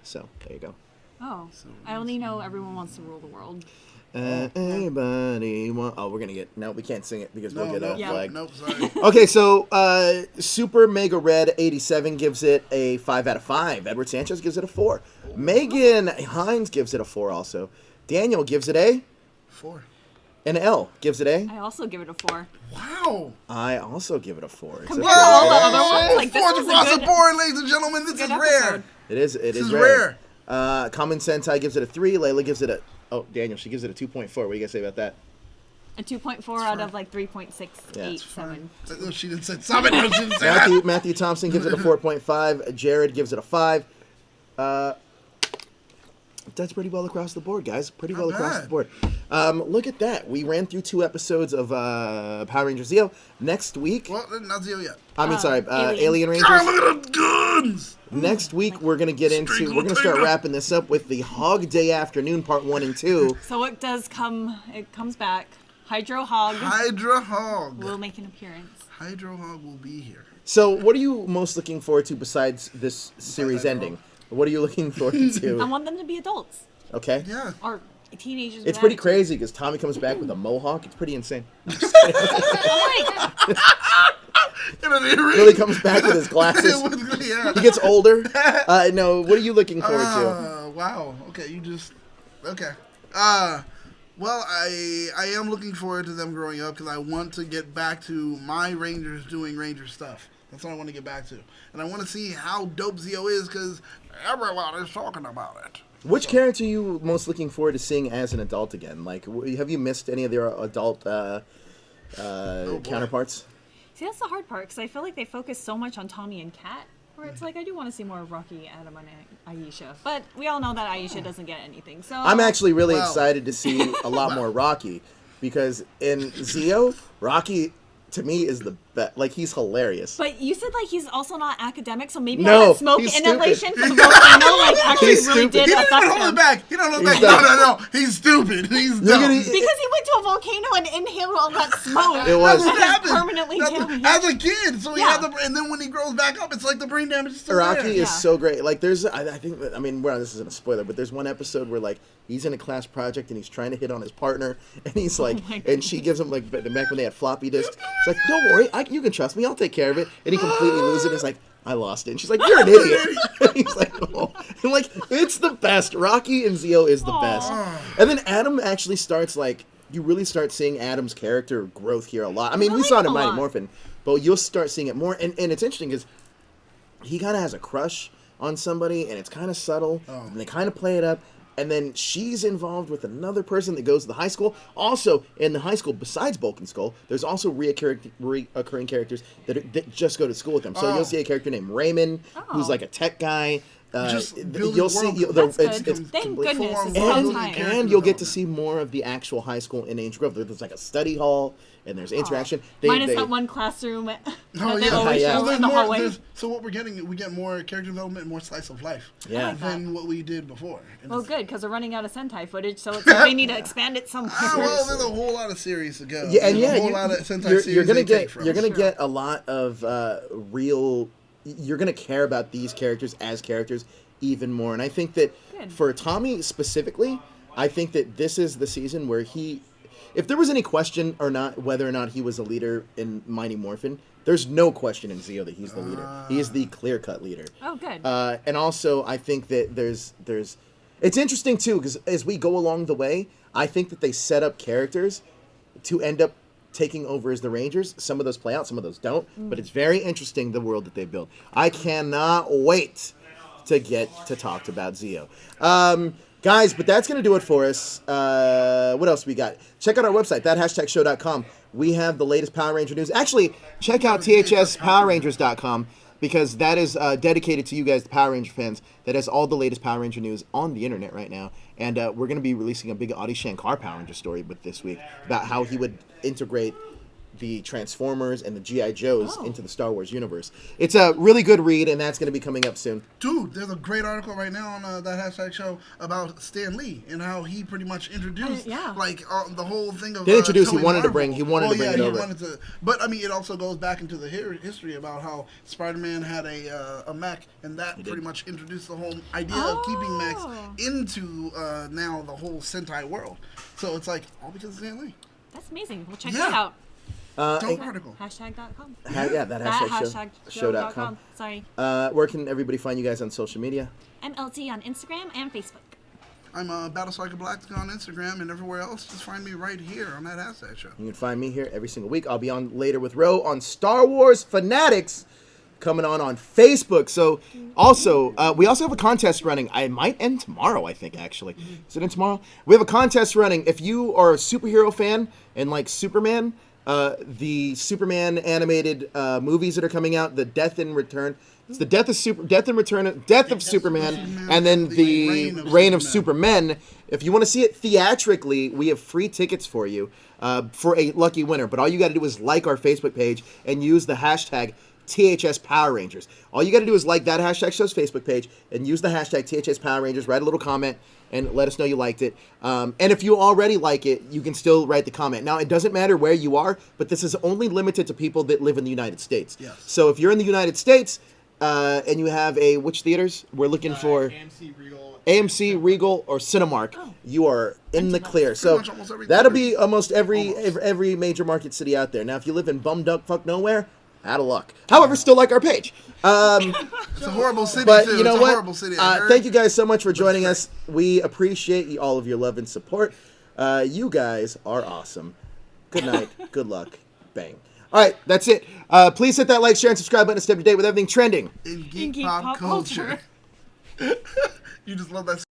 So, there you go. Oh, I only know Everyone Wants to Rule the World. Anybody want... Oh, we're going to get... No, we can't sing it because we'll get a flag. Nope, sorry. Okay, so Super Mega Red 87 gives it a 5 out of 5. Edward Sanchez gives it a 4. Megan Hines gives it a 4 also. Daniel gives it a... 4. And Elle gives it a... I also give it a 4. Wow. I also give it a 4. Compared to all the other ones, like this was across a good... the board, ladies and gentlemen. This is rare. It is rare. Common Sentai gives it a 3. Layla gives it a... Oh, Daniel, she gives it a 2.4. What do you guys say about that? A 2.4 out of like 3.687. No, she didn't say 7. No, she didn't say that. Matthew Thompson gives it a 4.5. Jared gives it a 5. That's pretty well across the board, guys. Pretty well across the board. Look at that. We ran through 2 episodes of Power Rangers Zeo. Next week... Well, not Zeo yet. I mean, sorry, Alien Rangers. God, look at the guns! Next week, we're going to get into... We're going to start wrapping this up with the Hog Day Afternoon, Part 1 and 2. So it does come... It comes back. Hydro Hog. Hydro Hog. Will make an appearance. Hydro Hog will be here. So, what are you most looking forward to besides this series ending? What are you looking forward to? I want them to be adults. Okay. Yeah. Or teenagers. It's pretty crazy because Tommy comes back with a mohawk. It's pretty insane. Billy comes back with his glasses. He gets older. No, what are you looking forward to? Wow. Okay, you just... Okay. Well, I am looking forward to them growing up because I want to get back to my Rangers doing Ranger stuff. That's what I want to get back to. And I want to see how dope Zeo is because everyone is talking about it. Which character are you most looking forward to seeing as an adult again? Like, have you missed any of their adult counterparts? See, that's the hard part because I feel like they focus so much on Tommy and Kat, where it's like I do want to see more of Rocky, Adam, and Aisha. But we all know that Aisha doesn't get anything. So I'm actually really excited to see a lot more Rocky because in Zeo, Rocky to me is the best. Like, he's hilarious. But you said like he's also not academic, so maybe no, all that smoke inhalation from the volcano like actually really did affect him. He don't hold it back. He don't hold it back. No. He's stupid. He's dumb. Because he went to a volcano and inhaled all that smoke. It was. That's what happened. Permanently damaged. As a kid, so he had and then when he grows back up, it's like the brain damage is still Rocky there. is so great. Like, there's, I think, I mean, this isn't a spoiler, but there's one episode where, like, he's in a class project and he's trying to hit on his partner, and he's like, and she gives him, like, back when they had floppy disks, she's like, don't worry, you can trust me, I'll take care of it. And he completely loses it. He's like, I lost it. And she's like, you're an idiot. And he's like, oh. And, like, it's the best. Rocky and Zeo is the best. And then Adam actually starts, like, you really start seeing Adam's character growth here a lot. I mean, we saw it in Mighty Morphin, but you'll start seeing it more. And it's interesting because he kind of has a crush on somebody, and it's kind of subtle, and they kind of play it up. And then she's involved with another person that goes to the high school. Also, in the high school, besides Bulk and Skull, there's also reoccurring characters that just go to school with them. So you'll see a character named Raymond, who's like a tech guy. You'll see. Thank goodness. And you'll get to see more of the actual high school in Angel Grove. There's like a study hall, and there's interaction. Minus that one classroom. Well, in the hallway. So what we get more character development and more slice of life than what we did before. Well, good, because we're running out of Sentai footage, so it's like they need to expand it somewhere. Well, there's a whole lot of series to go. Yeah, and a whole lot of Sentai series you're gonna get a lot of real. You're gonna care about these characters as characters even more, and I think that for Tommy specifically, I think that this is the season where if there was any question or not whether or not he was a leader in Mighty Morphin, there's no question in Zeo that he's the leader. He is the clear-cut leader. Oh, good. And also, I think that there's it's interesting too because as we go along the way, I think that they set up characters to end up taking over as the Rangers. Some of those play out, some of those don't. But it's very interesting, the world that they've built. I cannot wait to get to talk about Zeo. Guys, but that's going to do it for us. What else we got? Check out our website, that#show.com. We have the latest Power Ranger news. Actually, check out thspowerrangers.com because that is dedicated to you guys, the Power Ranger fans. That has all the latest Power Ranger news on the internet right now. And we're going to be releasing a big Adi Shankar Power Ranger story with this week about how he would integrate the Transformers and the G.I. Joes into the Star Wars universe. It's a really good read, and that's going to be coming up soon. Dude, there's a great article right now on that #show about Stan Lee and how he pretty much introduced the whole thing of He wanted Marvel. to bring it over. But I mean, it also goes back into the history about how Spider-Man had a mech, and that pretty much introduced the whole idea of keeping mechs into now the whole Sentai world. So it's like all because of Stan Lee. That's amazing. We'll check that out. Article. Hashtag.com. That #show.com. Sorry. Where can everybody find you guys on social media? I'm Elle Tea on Instagram and Facebook. I'm Battlestar Galactica on Instagram and everywhere else. Just find me right here on that #show. You can find me here every single week. I'll be on later with Ro on Star Wars Fanatics coming on Facebook. So also, we also have a contest running. I might end tomorrow, I think, actually. Is it in tomorrow? We have a contest running. If you are a superhero fan and like Superman, the Superman animated movies that are coming out, the Death and Return. It's the Death of Superman, and then the Reign of Supermen. If you want to see it theatrically, we have free tickets for you for a lucky winner. But all you got to do is like our Facebook page and use the hashtag THS Power Rangers. All you got to do is like that #show's Facebook page and use the hashtag THS Power Rangers. Write a little comment and let us know you liked it. And if you already like it, you can still write the comment. Now, it doesn't matter where you are, but this is only limited to people that live in the United States. Yes. So if you're in the United States and you have which theaters? We're looking for AMC, Regal, or Cinemark. You are in the clear. So that'll be almost every major market city out there. Now, if you live in bumduck fuck nowhere, Out of luck. However, still like our page. It's a horrible city, but too. You know it's what? A horrible city. Thank you guys so much for joining us. We appreciate all of your love and support. You guys are awesome. Good night. Good luck. Bang. All right, that's it. Please hit that like, share, and subscribe button to stay up to date with everything trending in geek pop culture. You just love that.